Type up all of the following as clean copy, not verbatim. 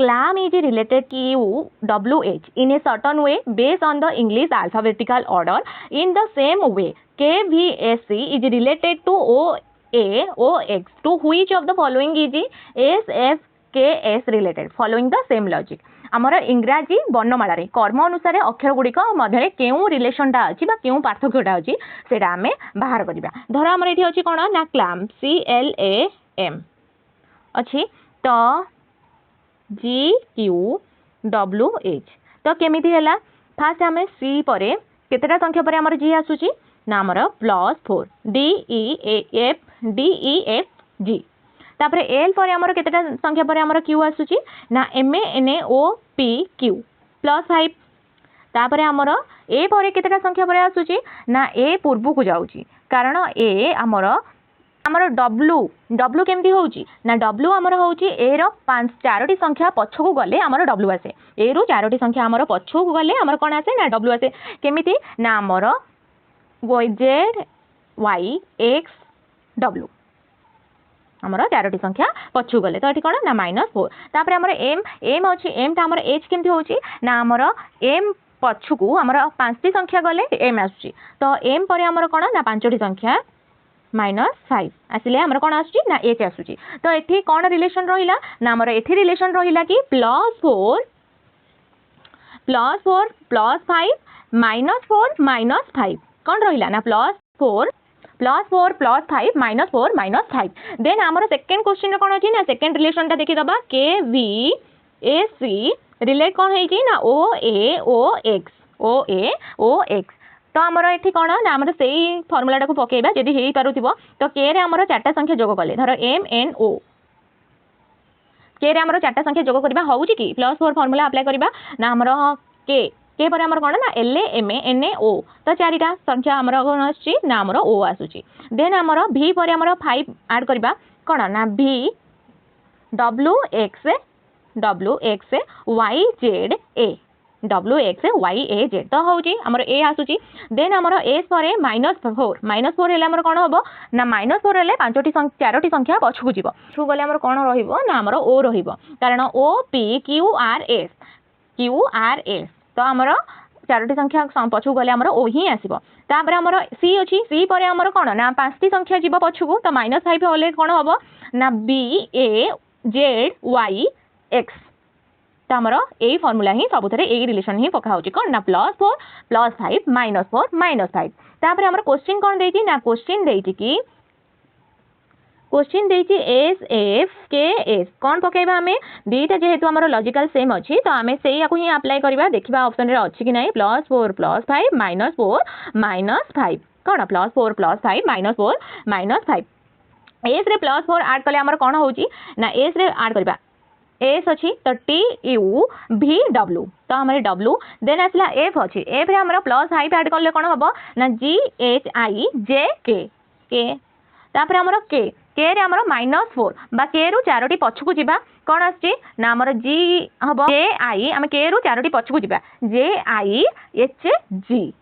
clam is related to WH in a certain way based on the English alphabetical order. In the same way, KVSC is related to OAOX. To which of the following is SFKS related? Following the same logic. आमर इंग्राजी वर्णमाला कर्म अनुसार अक्षर गुड़िक मध्य क्यों रिलेशनटा अच्छी क्यों पार्थक्यटा अच्छी से आम बाहर करवा. धर आमर ये अच्छी कौन ना क्लाम CLAM अच्छी तो GQWH. तो केमिति हैला फास्ट आम सी पर केतेटा संख्या पर आमर जी आसुची ना आमर +4 DEFG. तापरे एल पर आमर केतेटा संख्या पर आमर क्यू आसुची ना MANOPQ +5. तापरे आमर ए पर केतेटा संख्या पर आसुची ना ए पूर्व को जाउची कारण ए आमर डब्ल्यू केमती होउची ना डब्ल्यू आमर होउची ए रो 4टी संख्या पछकू गले आमर डब्ल्यू आसे. ए रो 4टी संख्या आमर पछकू गले आमर कोन आसे ना डब्ल्यू आसे. केमिति ना आमर ZYX W आमर 4टी संख्या पछकू गले. तो एठी कोन ना -4. तापरे आमर एम अछि एम ता आमर एच केमती होउची ना आमर एम पछकू आमर 5टी संख्या गले एम आसुची. तो एम पर आमर कोन ना 5टी संख्या -5 आसिले आमर कोन आसुची ना एच आसुची. तो एठी कोन रिलेशन रहिला ना आमर एठी रिलेशन रहिला कि +4 +4 +5 -4 -5 कोन रहिला ना +4 +4 +5 -4 -5. देन आमर सेकंड क्वेश्चन कोन अछि ना सेकंड रिलेशनटा देखि दबा KVAC रिलेट कोन हेछि ना OAOX. तो आमर एठी कोन ना आमर सेही फार्मूलाटा को पकेबा जदि हेई पारुथिबो. तो के रे आमर 4टा संख्या जोग कले धर MNO के रे आमर 4टा संख्या जोग करबा होउची कि +4 फार्मूला अप्लाई करबा ना आमर के पर आमर कोन ना LAMNO. तो 4टा संख्या आमर कोन आछी ना आमर O आसुची. देन आमर V पर आमर 5 ऐड करबा कोन ना V WX YZA WXYAZ. तो होउची आमर A आसुची. देन आमर S पर -4 हेले आमर कोन होबो ना -4 हेले 4टी संख्या पछकू जीवो छु गले आमर कोन रहिबो ना आमर O रहिबो कारण OPQRS. तो आमर 4टी संख्या पछकू गले आमर O ही आसीबो. तापर आमर C अछि C पर आमर कोन ना 5टी संख्या जीवो पछकू. तो -5 होले कोन होबो ना BAZYX. तो आमर ए फार्मूला ही सबुथरे ए रिलेशन ही पका होची कोन ना +4 +5 -4 -5. तापर आमर क्वेश्चन कोन देछि ना क्वेश्चन देछि कि SFKS कोन पकेबा हमें दीटा जेहेतु आमर लॉजिकल सेम अछि तो हमें सेही आकु ही अप्लाई करबा देखिबा ऑप्शन रे अछि कि नै +4 +5 -4 -5 कोन +4 +5 -4 -5. एस रे +4 ऐड कले आमर कोन होउची ना एस रे ऐड करबा एस अछि तो TUVW. तो हमारे W देन आसला F अछि F रे हमर +5 ऐड करले कोन होबो ना GHIJK के. तापर हमर K रे हमर -4 बा K रु 4टी पछकू जिबा कोन आछि ना हमर G हबो JI हम K रु 4टी पछकू जिबा JIHG.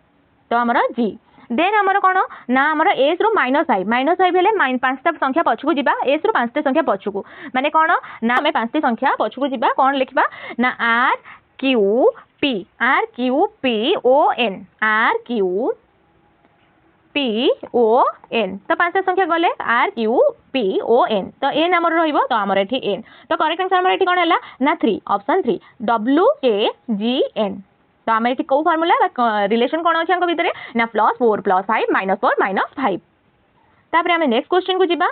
तो हमर G. देन हमर कोन ना हमर S रु -5 हेले 5टा संख्या पछकू जिबा S रु 5टा संख्या पछकू माने कोन ना हमें 5टी संख्या पछकू जिबा कोन लिखबा ना RQPON. तो 5टा संख्या गले RQPON. तो N हमर रहिबो तो हमर एठी N. तो करेक्ट आंसर हमर एठी कोन हला ना 3 ऑप्शन 3 WKGN. तो आम ये कौ फार्मूला रिलेशन कौन अच्छे भितर ना +4 +5 -4 -5. तापर आम नेक्स्ट क्वेश्चन को जीबा.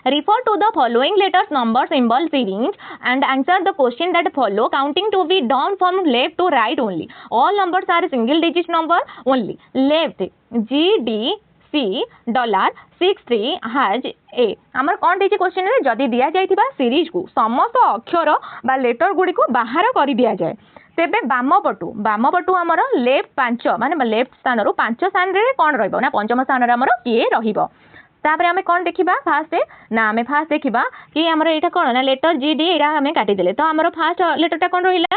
Refer to the following letters, number, symbol series and answer the question that follow. Counting to be done from left to right only. All numbers are single digit number only. Left GDC $63 has A. आमर कौन देछि question रे जदी दिया जाइथिबा series को समस्त अक्षर बा लेटर गुडी को बाहर कर दिया जाए तेबे बामपटु आमर लेफ्ट 5 माने लेफ्ट स्थान रो 5 स्थान रे कोन रहइबो ना पंचम स्थान रे आमर किए रहिबो. तापर आमे कोन देखिबा फास्ट ना आमे फास्ट देखिबा कि आमर एटा कोन ना लेटर GD एरा आमे काटि देले. तो आमर फास्ट लेटरटा कोन रहिला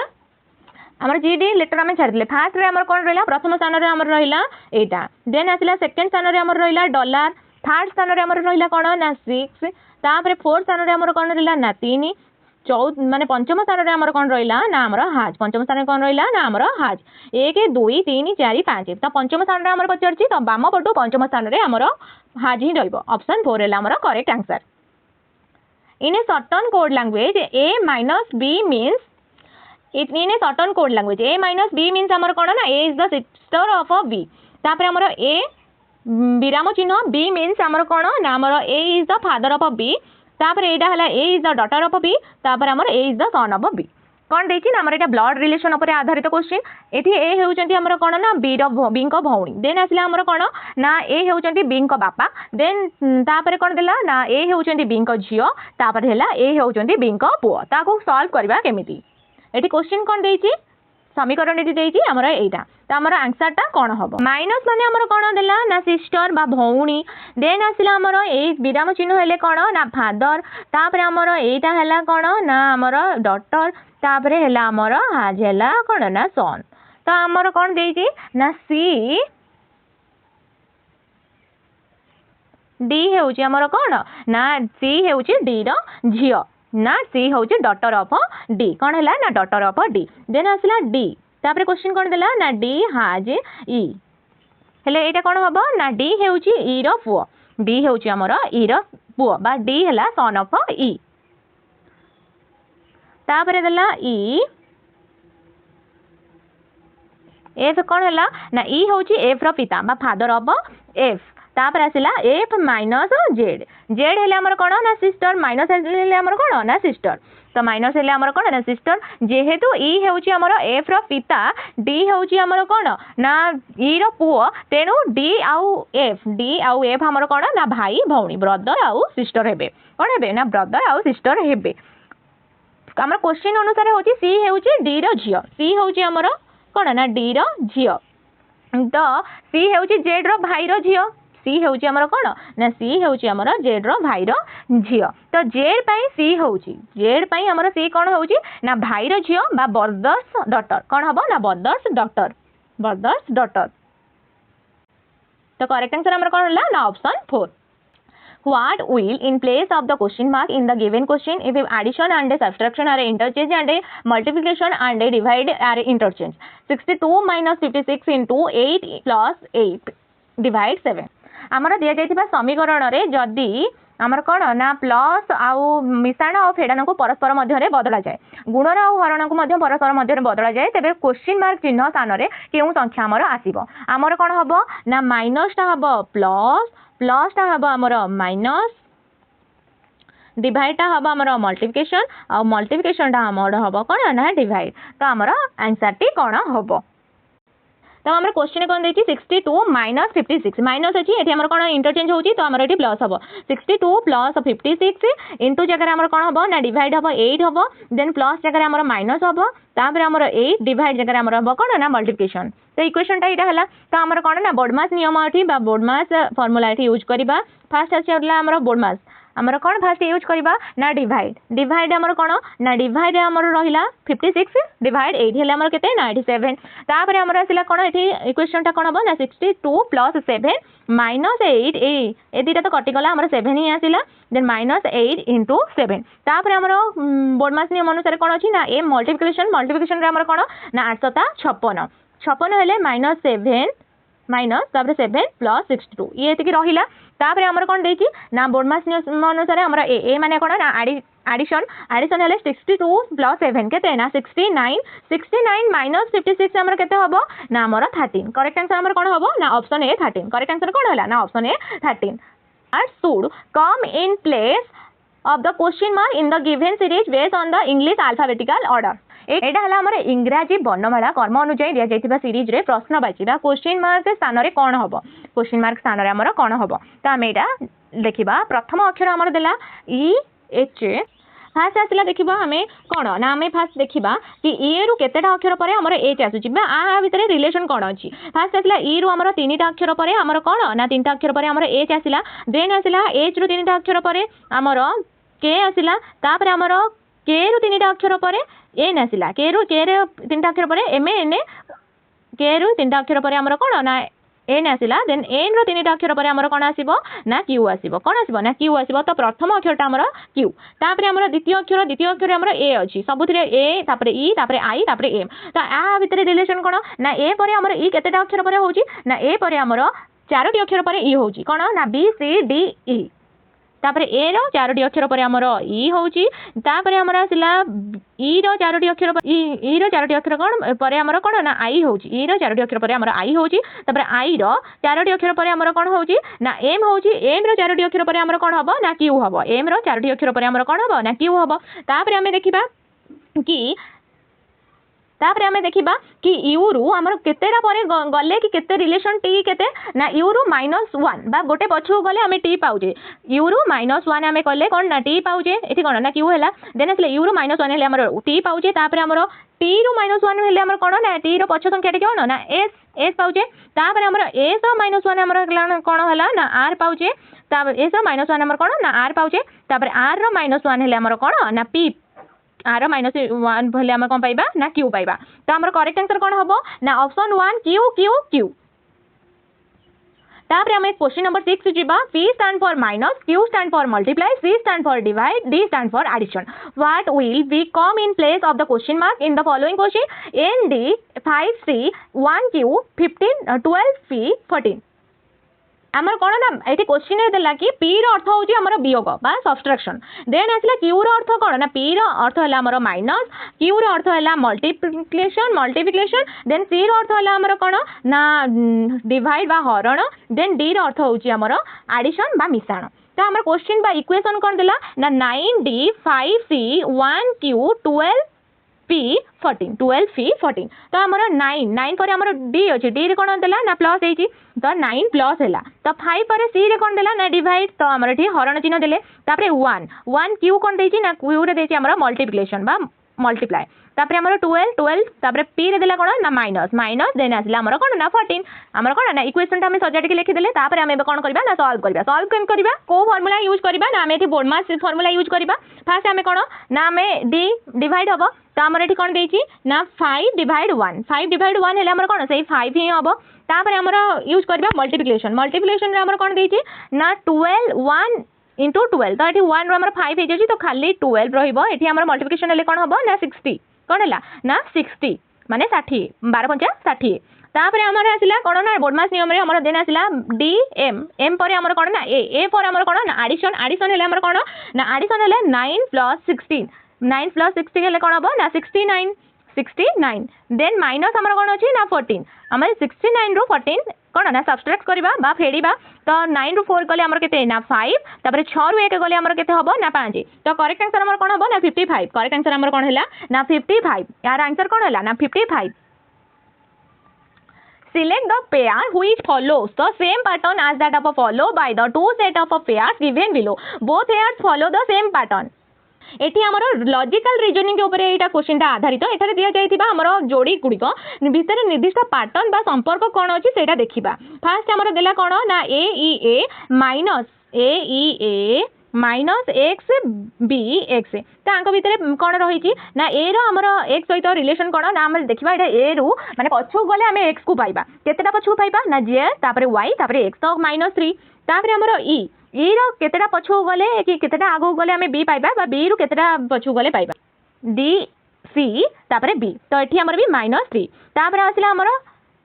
आमर GD लेटर आमे छाड़ देले. फास्ट रे आमर कोन रहिला प्रथम स्थान रे आमर रहिला एटा. देन आसिला सेकंड स्थान रे आमर रहिला डॉलर. थर्ड स्थान रे आमर रहिला कोन ना 6. तापर फोर्थ स्थान रे आमर कोन रहिला ना 3. माने पंचम स्थान रे हमर कोन रहिला ना हमर हाज पंचम स्थान रे कोन रहिला ना हमर हाज 1 2 3 4 5 तो पंचम स्थान रे हमर पचरची तो बाम पटु पंचम स्थान रे हमर हाज ही रहइबो ऑप्शन 4 हैला हमर correct answer in a certain code language a minus b means it in a certain code language a minus b means हमर कोन ना a is the sister of a b तापर हमर a विराम चिन्ह b means हमर कोन ना हमर a is the father of a b तापर एटा हला a is the daughter of a b तापर हमर a is the son of a b कोन देछि ना हमर एटा ब्लड रिलेशन ऊपर आधारित क्वेश्चन एठी a हेउचंती हमर कोन ना b को भौणी देन आसला हमर कोन ना a हेउचंती b को बापा देन तापर कोन देला ना a हेउचंती b को झियो तापर हैला a हेउचंती b को पुओ ताको सॉल्व करबा केमिति एठी क्वेश्चन कोन देछि समीकरण एठी देछि हमर एटा तो हमर आंसर टा कोन हबो माइनस माने हमर कोन देला ना सिस्टर बा भौणी देन आसला हमर ए विराम चिन्ह हेले कोन ना फादर तापर हमर एटा हैला कोन ना हमर डॉटर तापर हैला हमर हाज हैला कोन ना सन तो हमर कोन देछि ना सी डी हेउची हमर कोन ना सी हेउची डी रो झियो ना सी होची डॉटर ऑफ डी कोन हैला ना डॉटर ऑफ डी देन आसला डी तापर क्वेश्चन कोन देला ना डी हाज ई हेले एटा कोन हबो ना डी हेउची ई रो पुओ डी हेउची हमर ई रो पुओ बा डी हैला सन ऑफ ई तापर देला ई एफ कोन हैला ना ई होची एफ रो पिता बा फादर ऑफ एफ तापर आसिला एफ माइनस जेड जेड हेले हमर कोन ना सिस्टर माइनस हेले हमर कोन ना सिस्टर तो माइनस हेले हमर कोन ना सिस्टर जेहेतु ई हेउची हमर एफ रो पिता डी हेउची हमर कोन ना ई रो पुओ तेनु डी आउ एफ हमर कोन ना भाई भौणी ब्रदर आउ सिस्टर हेबे कोन हेबे ना ब्रदर आउ सिस्टर हेबे हमर क्वेश्चन अनुसार होची सी हेउची डी रो झियो सी होची हमर कोन ना डी रो झियो तो सी हेउची जेड रो भाई रो झियो सी हेउची हमर कोन ना सी हेउची हमर जेड रो भाई रो झियो तो जेड पई सी होउची जेड पई हमर सी कोन होउची ना भाई रो झियो बा ब्रदर्स डॉटर कोन हबो ना ब्रदर्स डॉटर तो करेक्ट आंसर हमर कोन होला ना option 4 What will in place of the question mark in the given question if addition and subtraction are interchange and multiplication and divide are interchange 62 minus 56 into 8 plus 8 divide 7 आमर दिया जाइथिबा समीकरण रे जदी आमर कोन ना प्लस आउ मिश्रण और फेडान को परस्पर मध्य रे बदला जाए गुणन और हरण को मध्य परस्पर मध्य रे बदला जाए तेबे क्वेश्चन मार्क चिन्ह स्थान रे केउ संख्या आमर आसीबो आमर कोन हबो ना माइनस टा हबो प्लस टा हबो आमर माइनस डिवाइड टा हबो आमर मल्टिप्लिकेशन और मल्टिप्लिकेशन टा आमर हबो कोन ना डिवाइड तो आमर आंसर टी कोन हबो तो हमर क्वेश्चन कोन देछि 62 माइनस 56 माइनस अछि एठी हमर कोन इंटरचेंज होछि तो हमर एठी प्लस हबो 62 प्लस 56 इनटू जगह हमर कोन हबो ना डिवाइड हबो 8 हबो देन प्लस जगह हमर माइनस हबो तापर हमर 8 डिवाइड जगह हमर हबो कोन ना मल्टिप्लिकेशन तो इक्वेशन टा इटा हला तो हमर कोन ना बोर्डमास नियम एठी बा बोर्डमास फार्मूला एठी यूज करबा फर्स्ट अछि हमर बोर्डमास हमर कोन फर्स्ट यूज करबा ना डिवाइड हमर कोन ना डिवाइड हमर रहिला 56 डिवाइड 8 हेले हमर केते 97 तापर हमर आसिला कोन एठी इक्वेशन टा कोन हबो ना 62 प्लस 7 माइनस 8 ए दिटा तो कटि गला हमर 7 ही आसिला देन माइनस 8 इनटू 7 तापर हमर बोर्डमास नियम अनुसार कोन अछि ना ए मल्टिप्लिकेशन रे हमर कोन ना 856 हेले माइनस 7 माइनस तापर 7 प्लस 62 ये एतिकी रहिला तापर हमर कोन देछि ना बोर्डमास नियम अनुसार हमर ए माने कोन ना एडिशन हेले 62 प्लस 7 केते ना 69 माइनस 56 हमर केते हबो ना हमर 13 करेक्ट आंसर हमर कोन हबो ना ऑप्शन ए 13 करेक्ट आंसर कोन होला ना option A 13 are should come in place of the question mark in the given series based on the English alphabetical order एटा हला हमर इंग्रजी वर्णमाला कर्म अनुसार दिया जायतिबा सीरीज रे प्रश्न बाचिबा क्वेश्चन मार्क स्थान रे कोन हबो क्वेश्चन मार्क स्थान रे हमर कोन हबो त हम एटा देखिबा प्रथम अक्षर हमर देला ई एच फास्ट आसला देखिबा हमें कोन ना हमें फास्ट देखिबा कि ए रु केतेटा अक्षर परे हमर एच आसुची बा आ भितरे रिलेशन कोन अछि फास्ट आसला ई रु हमर तीनटा अक्षर परे हमर कोन ना तीनटा अक्षर परे हमर एच आसला देन आसला एच रु तीनटा अक्षर परे हमर के आसला तापर हमर के रु तीनटा अक्षर परे एन आसला के रे तीनटा अक्षर परे एम एन के रु तीनटा अक्षर परे हमर कोन ना एन आसला देन एन रो 3टा अक्षर पर हमर कोन आसीबो ना क्यू आसीबो कोन आसीबो ना क्यू आसीबो तो प्रथम अक्षरटा हमर क्यू तापर हमर द्वितीय अक्षर हमर ए अछि सबुथिरे ए तापर ई तापर आई तापर एम तो आ भितरे रिलेशन कोन ना ए परे हमर ई केतेटा अक्षर पर होउची ना ए परे हमर 4टी अक्षर पर ई होउची कोन ना बी सी डी ई तापर ए रो 4टी अक्षर पर हमर ई होउची तापर हमर आसिला ई रो 4टी अक्षर पर ई रो 4टी अक्षर कोन पर हमर कोन ना आई होउची ई रो 4टी अक्षर पर हमर आई होउची तापर आई रो 4टी अक्षर पर हमर कोन होउची ना एम होउची एम रो 4टी अक्षर पर हमर कोन हबो ना क्यू हबो एम रो 4टी अक्षर पर हमर कोन हबो ना क्यू हबो तापर हमें देखिबा कि तापर हमें देखिबा कि यू रु हमर केतेरा परे गले कि केते रिलेशन टी केते ना यू रु -1 बा गोटे पछु गले हमें टी पाउजे यू रु -1 हमें कले कोन ना टी पाउजे एठी कोन ना क्यू हेला देन असले यू रु -1 हेले हमर टी पाउजे तापर हमर टी रु -1 हेले हमर कोन ना टी रो पछ संख्या टी कोन ना एस पाउजे तापर हमर एस रो -1 हमर कोन हेला ना आर पाउजे तापर एस रो -1 हमर कोन ना आर पाउजे तापर आर रो -1 हेले हमर कोन ना पी आर -1 भले हम कोन पाइबा ना क्यू पाइबा तो हमर करेक्ट आंसर कोन हबो ना ऑप्शन 1 क्यू क्यू क्यू तापर हम क्वेश्चन नंबर 6 जिबा P stand for minus Q stand for multiply C stand for divide D stand for addition what will be come in place of the question mark in the following question ND 5C 1Q 15 12P 14 आमर कोन ना एठी question रे देला कि p रो अर्थ होची हमर वियोग बा सब्सट्रैक्शन देन आसला q रो अर्थ कोन ना p रो अर्थ हला हमर माइनस q रो अर्थ हला मल्टीप्लिकेशन देन c रो अर्थ हला हमर कोन ना डिवाइड बा हरण देन d रो अर्थ होची हमर एडिशन बा मिश्रण तो हमर क्वेश्चन बा इक्वेशन कोन देला ना 9d 5c 1q 12p 14 12p 14 तो हमर 9 पर हमर d अछि d रे कोन देला ना प्लस एची तो 9 प्लस हैला तो 5 पर c रे कोन देला ना डिवाइड तो हमर एठी हरण चिन्ह देले तापरे 1 q कोन देची ना q रे देची हमर मल्टीप्लिकेशन बा मल्टीप्लाई तापरे हमर 12 तापरे p रे देला कोन ना माइनस देन आसला हमर कोन ना 14 हमर कोन ना इक्वेशन ता हम सजाटी के लिखि देले तापरे हम एबे कोन करबा ना सॉल्व केम करबा को फार्मूला यूज करबा ना हम एठी बोर्ड मास फार्मूला यूज करबा फर्स्ट हम कोन ना हम d डिवाइड हबो तो हमर एठी कोन देची ना 5 डिवाइड 1 हेले हमर कोन सेही 5 ही हबो तापर हमर यूज करबा मल्टीप्लिकेशन रे हमर कोन देची ना 12 1 into 12 तो एठी 1 रो हमर 5 हे जेची तो खाली 12 रहिबो एठी हमर मल्टीप्लिकेशन हेले कोन हबो ना 60 कोन हला ना 60 माने 60 12 5 60 तापर हमर आसिला कोन ना बोर्डमास नियम रे हमर देन आसिला डी एम एम पर हमर कोन ना ए पर हमर कोन ना एडिशन हेले हमर कोन ना एडिशन हेले 9 + 16 9 + 60 हेले कोन हबो ना 69 देन माइनस हमर कोन अछि ना 14 हमर 69 रो 14 कोन ना सब्सट्रैक्ट करबा बा फेडीबा तो 9 रो 4 गले हमर केते ना 5 तापर 6 रो 1 गले हमर केते हबो ना 5 तो करेक्ट आंसर हमर कोन हबो ना 55 करेक्ट आंसर हमर कोन हैला ना 55 यार आंसर कोन हैला ना 55 Select the pair which follows the same pattern as that of a follow by the two set of a pairs given below. Both pairs follow the same pattern. एठी हमर logical reasoning के ऊपर एटा question ता आधारित एठारे दिया जायतिबा हमर जोड़ी गुडिक भितर निर्दिष्ट पैटर्न बा संपर्क कोन अछि सेटा देखिबा फर्स्ट हमर देला कोन ना ए ई ए माइनस एक्स बी एक्स तो आंक भितर कोन रहिछि ना ए रो हमर x सहित रिलेशन कोन ना हम देखिबा एटा ए रु माने पछु गले हम x को पाइबा केतेटा पछु पाइबा ना z तापरे y तापरे x तो -3 तापरे हमर ई रो केतेटा पछु गले कि केतेटा आगो गले हम b पाइबा बा b रु केतेटा पछु गले पाइबा d c तापरे b तो एठी हमर भी -3 तापरे आसिला हमर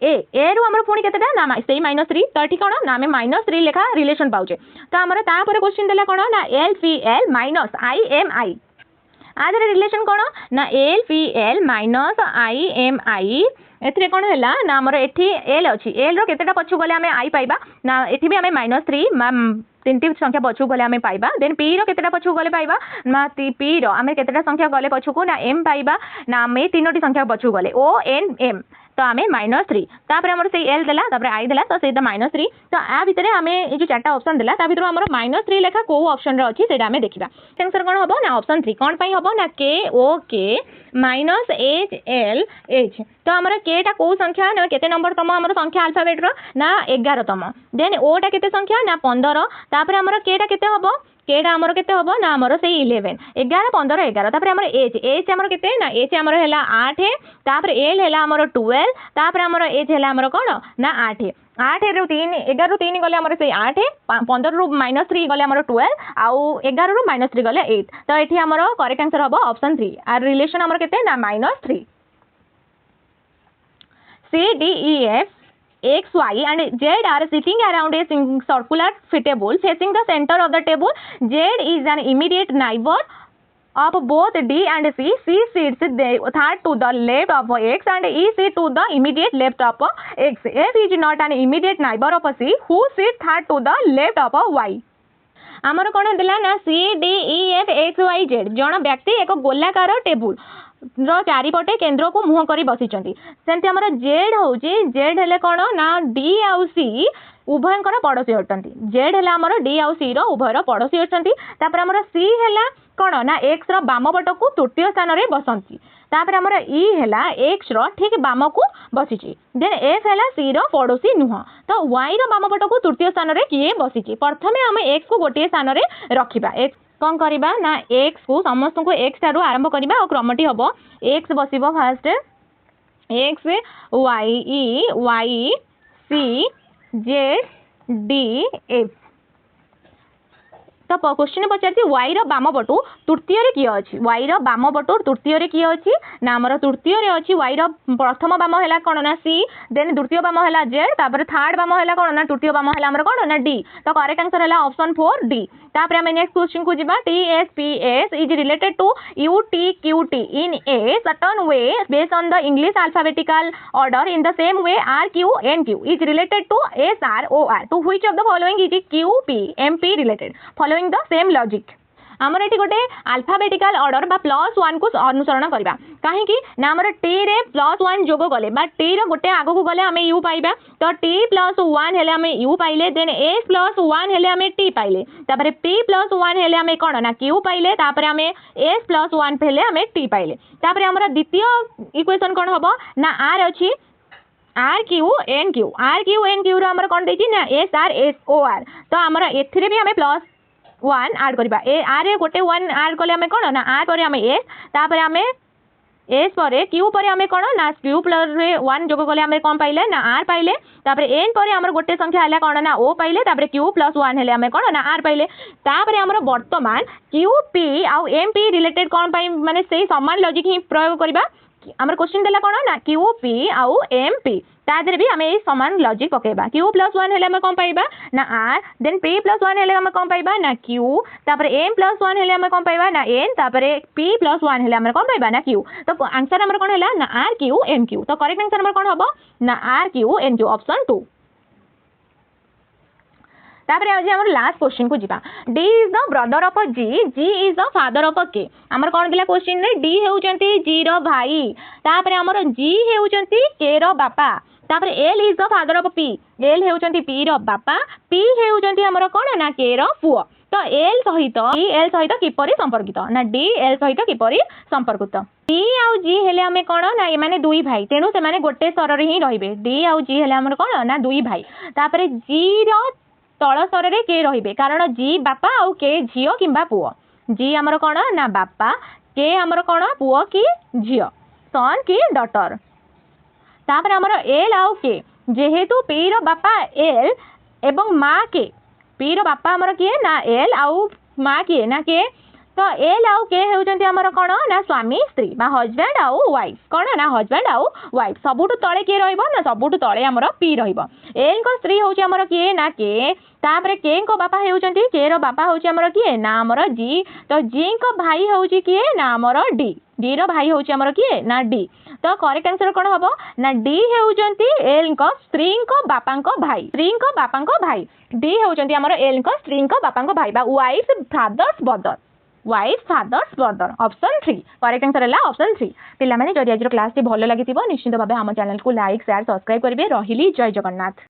ए रु हमर पुणी केतेटा ना सेही -3 तो एठी कोन ना हम -3 लेखा रिलेशन पाउचे तो हमर तापरे क्वेश्चन देला कोन ना LPL IMI आदर रिलेशन कोन ना LPL IMI एथरे कोन हैला ना हमर एठी L अछि L रो केतेटा पछु गले हम I पाइबा ना एठी भी हम -3 तीनटी संख्या पछु गले हम पाइबा देन p रो केतेटा पछु गले पाइबा ना p रो हम केतेटा संख्या गले पछु को ना m पाइबा ना हम तीनोटी संख्या पछु गले o n m तो आमे -3 तापर हमर से l देला तापर i देला तो सेटा -3 तो आ भितरे हमें ए जो चारटा ऑप्शन देला ता भितर हमर -3 लेखा को ऑप्शन रे अछि सेटा हमें देखिबा आंसर कोन हबो ना ऑप्शन 3 कोन पई हबो ना k o k -h l h तो हमर k टा को संख्या ना केते नंबर तम हमर संख्या अल्फाबेट रो ना 11 तम देन o टा केते संख्या ना 15 तापर हमर k टा केते हबो केडा हमर केते हबो ना हमर से 11 11 15 11 तापर हमर एज हमर केते ना एज हमर हैला 8 तापर एल हैला हमर 12 तापर हमर एज हैला हमर कोन ना 8 8 रु 3 11 रु 3 गले हमर से 8 15 रु -3 गले हमर 12 आउ 11 रु -3 गले 8 तो एठी हमर करेक्ट आंसर हबो ऑप्शन 3 आर रिलेशन हमर केते ना -3 C D E F X Y and Z are sitting around a circular table facing the center of the table. Z is an immediate neighbor of both D and C. C sits third to the left of X and E sits to the immediate left of X. F is not an immediate neighbor of C who sits third to the left of Y. आमर कौन देला ना C D E F X Y Z जन व्यक्ति एक गोलाकार table रो चारिपटे केन्द्र को मुह करी बसिचंती सेमती हमर जेड होची जेड हेले कोन ना डी आउ सी उभयंकर पड़ोसी अटंती जेड हेला हमर डी आउ सी रो उभयर पड़ोसी अटंती तापर हमर सी हेला कोन ना एक्स रो बाम पट को तृतीय स्थान रे बसंती तापर हमर ई हेला एक्स रो ठीक बाम को बसिची देन एफ हेला सी रो पड़ोसी नुह तो वाई रो बाम पट को तृतीय स्थान रे किए बसिची प्रथमे हम एक्स को गोटे स्थान रे रखिबा एक्स कौन करबा ना एक्स को समस्त को एक्स ठारू आरंभ करबा और क्रमटी हबो एक्स बसिबो फास्ट एक्स वाई ई Y C Z D F तो क्वेश्चन पचारती वाई रो बाम पटु तृतीय रे किए अछि वाई रो बाम पटु तृतीय रे किए अछि ना हमर तृतीय रे अछि वाई रो प्रथम बाम हैला कोन ना सी देन द्वितीय बाम हैला जेड तापर थर्ड बाम हैला कोन ना तृतीय बाम हैला हमर कोन ना डी तो करेक्ट आंसर हैला ऑप्शन 4 डी तापर हम नेक्स्ट क्वेश्चन को जिबा T S P S is related to U T Q T in a certain way based on the English alphabetical order in the same way R Q N Q is related to S R O R to which of the following is Q P M P related following the same logic आमर एटी गोटे alphabetical order बा +1 को अनुसरण करबा काहे कि ना हमर टी रे +1 जोग गले बा टी रो गोटे आगो को गले हमें यू पाइबा तो t+1 हेले हमें यू पाइले देन s+1 हेले हमें t पाइले तापर p+1 हेले हमें कोन ना q पाइले तापर हमें s+1 हेले हमें t पाइले तापर हमर द्वितीय इक्वेशन कोन हबो ना r अछि आर क्यू एन क्यू रो हमर कोन देछि ना S R S O R तो हमर एथिरे भी हमें +1 ऐड करबा ए आर रे गोटे 1 ऐड करले हमें कोन ना आर पर हमें एस तापर हमें एस पर क्यू पर हमें कोन ना क्यू प्लस रे 1 जोग करले हमें कोन पाइले ना आर पाइले तापर एन पर हमर गोटे संख्या हला कोन ना ओ पाइले तापर क्यू +1 हेले हमें कोन ना आर पाइले तापर हमर वर्तमान क्यू पी आ एम पी रिलेटेड कोन पाइ माने सेही समान लॉजिक ही प्रयोग करबा हमर क्वेश्चन देला कोन ना क्यू पी आ एम पी तादरे भी हमें समान लॉजिक पकेबा q+1 हेले हमें कोन पाइबा ना r देन p+1 हेले हमें कोन पाइबा ना q तापर m+1 हेले हमें कोन पाइबा ना n तापर p+1 हेले हमें कोन पाइबा ना q तो आंसर हमर कोन हैला ना r q n q तो करेक्ट आंसर हमर कोन हबो ना r q n q option 2 तापर आज हमर लास्ट क्वेश्चन को जिबा d is the brother of g g is the father of k हमर कोन दिला क्वेश्चन रे d हेउचंती g रो भाई तापर हमर g हेउचंती k रो बापा तापर l is the father of p l हेउचंती p रो बापा p हेउचंती हमर कोन ना k रो पुओ तो l सहित किपरि संपर्कित ना d l सहित किपरि संपर्कित d आउ g हेले हमें कोन ना ए माने दुई भाई तेनु से माने गोटे स्तर रे ही रहिबे d आउ g हेले हमर कोन ना दुई भाई तापर g रो तळ स्तर रे के रहिबे कारण जी बापा आउ के झियो किंबा पुओ जी हमर कोन ना बापा के हमर कोन पुओ की झियो सन की डॉटर तापर हमर एल आउ के जेहेतु पी रो बापा एल एवं मां के पी रो बापा हमर के ना एल आउ मां के ना के तो एल आउ के हेउचंती हमर कोन ना स्वामी स्त्री बा हस्बैंड आउ वाइफ कोन ना हस्बैंड आउ वाइफ सबुटु तळे के रहइबो ना सबुटु तळे हमर पी रहइबो एल को स्त्री होउची हमर के ना के तापर के को बापा हेउचंती के रो बापा होउची हमर के ना हमर जी तो जी को भाई होउची के ना हमर डी डी रो भाई होउची हमर के ना डी तो करेक्ट आंसर कोन हबो ना डी हेउचंती एल को स्त्री को बापा को भाई स्त्री को बापा को भाई डी हेउचंती हमर एल को स्त्री को बापा को भाई बा wife fathers brother wife fathers brother option 3 correct answer है ऑप्शन 3 पिला माने जदि आज क्लास टी भलो लागितिबो निश्चित भाबे हम चैनल को लाइक शेयर सब्सक्राइब करिवे रहिली जय जगन्नाथ।